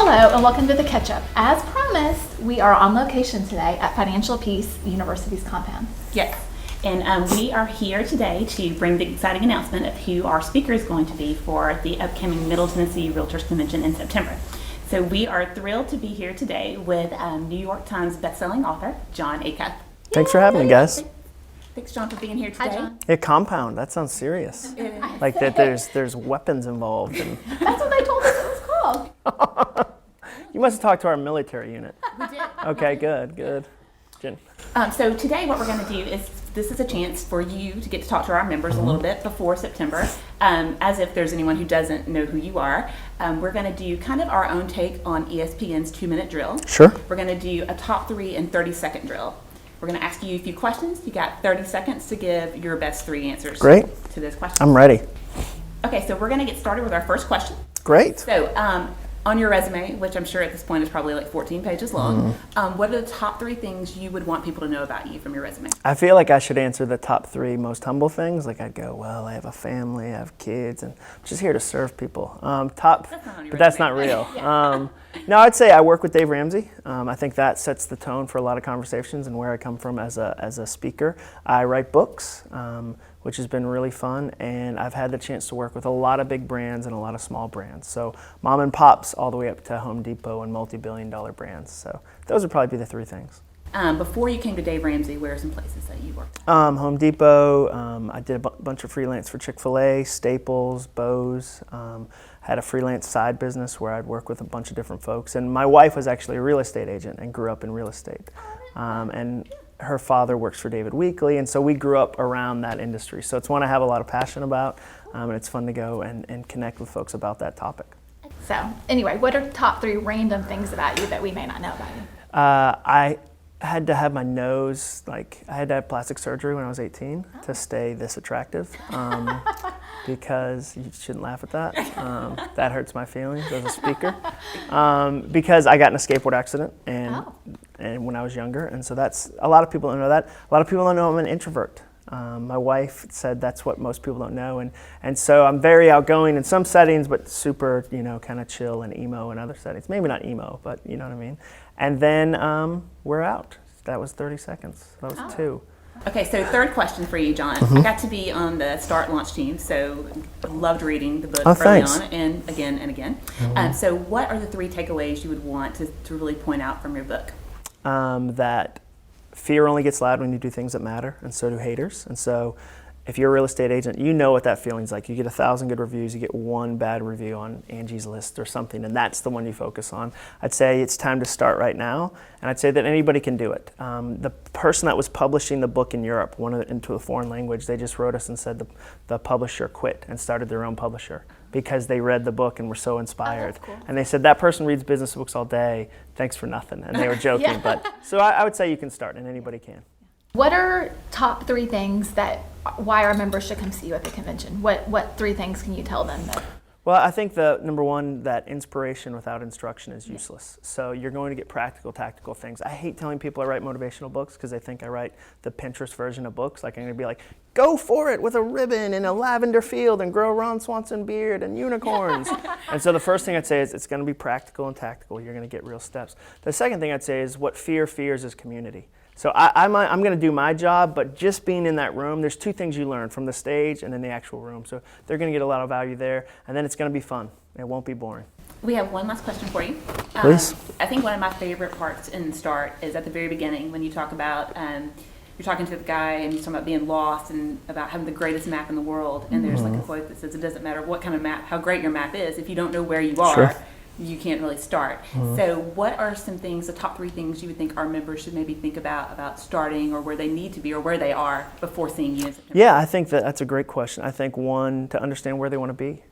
Hello and welcome to the Catch-Up. As promised, we are on location today at Financial Peace University's compound. Yes, and we are here today to bring the exciting announcement of who our speaker is going to be for the upcoming Middle Tennessee Realtors Convention in September. So we are thrilled to be here today with New York Times bestselling author, Jon Acuff. Thanks for having me, guys. Thanks, Jon, for being here today. Hi, Jon. Yeah, compound, that sounds serious. Like that there's weapons involved. And That's what they told us it was called. you must have talked to our military unit. We did. Okay, good. Jen. So today what we're going to do is, this is a chance for you to get to talk to our members a little bit before September. As if there's anyone who doesn't know who you are, we're going to do kind of our own take on ESPN's 2-minute drill. Sure. We're going to do a top 3 and 30-second drill. We're going to ask you a few questions. You got 30 seconds to give your best 3 answers. Great. To this question. I'm ready. Okay, so we're going to get started with our first question. Great. So, on your resume, which I'm sure at this point is probably like 14 pages long, what are the top 3 things you would want people to know about you from your resume? I feel like I should answer the top 3 most humble things. Like I'd go, well, I have a family, I have kids, and I'm just here to serve people. That's not real. No, I'd say I work with Dave Ramsey. I think that sets the tone for a lot of conversations and where I come from as a speaker. I write books, which has been really fun, and I've had the chance to work with a lot of big brands and a lot of small brands. So mom and pops all the way up to Home Depot and multi-billion-dollar brands. So those would probably be the 3 things. Before you came to Dave Ramsey, where are some places that you worked? Home Depot. I did a bunch of freelance for Chick-fil-A, Staples, Bose. Had a freelance side business where I'd work with a bunch of different folks. And my wife was actually a real estate agent and grew up in real estate. And her father works for David Weekley, and so we grew up around that industry. So it's one I have a lot of passion about, and it's fun to go and connect with folks about that topic. So anyway, what are top 3 random things about you that we may not know about you? I had to have my nose, I had to have plastic surgery when I was 18 to stay this attractive, because you shouldn't laugh at that. That hurts my feelings as a speaker, because I got in a skateboard accident and when I was younger, and so that's, a lot of people don't know that. A lot of people don't know I'm an introvert. My wife said that's what most people don't know, and so I'm very outgoing in some settings, but super, kind of chill and emo in other settings. Maybe not emo, but you know what I mean. And then we're out. That was 30 seconds. That was 2. Okay, so third question for you, Jon. I got to be on the Start launch team, so loved reading the book early on and again and again. So what are the 3 takeaways you would want to really point out from your book? That fear only gets loud when you do things that matter, and so do haters. And so if you're a real estate agent, you know what that feeling's like. You get 1,000 good reviews, you get 1 bad review on Angie's List or something, and that's the one you focus on. I'd say it's time to start right now, and I'd say that anybody can do it. The person that was publishing the book in Europe, into a foreign language, they just wrote us and said the publisher quit and started their own publisher because they read the book and were so inspired. That's cool. And they said, that person reads business books all day, thanks for nothing. And they were joking, but so I would say you can start, and anybody can. What are top 3 things why our members should come see you at the convention? What 3 things can you tell them? Well, I think the number one, that inspiration without instruction is useless. So you're going to get practical, tactical things. I hate telling people I write motivational books because they think I write the Pinterest version of books. Like I'm going to be like, go for it with a ribbon in a lavender field and grow Ron Swanson beard and unicorns. And so the first thing I'd say is it's going to be practical and tactical. You're going to get real steps. The second thing I'd say is what fear fears is community. So I'm going to do my job, but just being in that room, there's 2 things you learn from the stage and then the actual room. So they're going to get a lot of value there, and then it's going to be fun. It won't be boring. We have one last question for you. Please. I think one of my favorite parts in Start is at the very beginning when you talk about, you're talking to the guy and you're talking about being lost and about having the greatest map in the world. And there's like a quote that says, it doesn't matter what kind of map, how great your map is, if you don't know where you are, you can't really start. So what are some things, the top 3 things you would think our members should maybe think about starting, or where they need to be, or where they are before seeing you in September? Yeah, I think that's a great question. I think one, to understand where they want to be.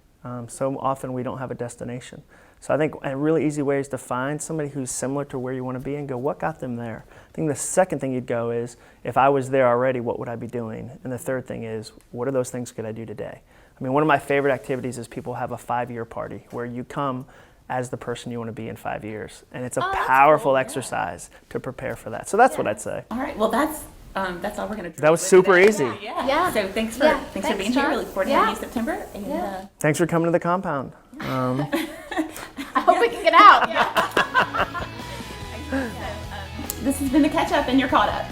So often we don't have a destination. So I think a really easy way is to find somebody who's similar to where you want to be and go, what got them there? I think the second thing you'd go is, if I was there already, what would I be doing? And the third thing is, what are those things could I do today? I mean, one of my favorite activities is people have a 5-year party where you come as the person you want to be in 5 years. And it's a powerful exercise to prepare for that. So that's what I'd say. All right, well that's all we're going to do. That was super easy. Yeah. So thanks for being here. We look forward to having you in September. And, thanks for coming to the compound. I hope we can get it out. Yeah. This has been the catch up, and you're caught up.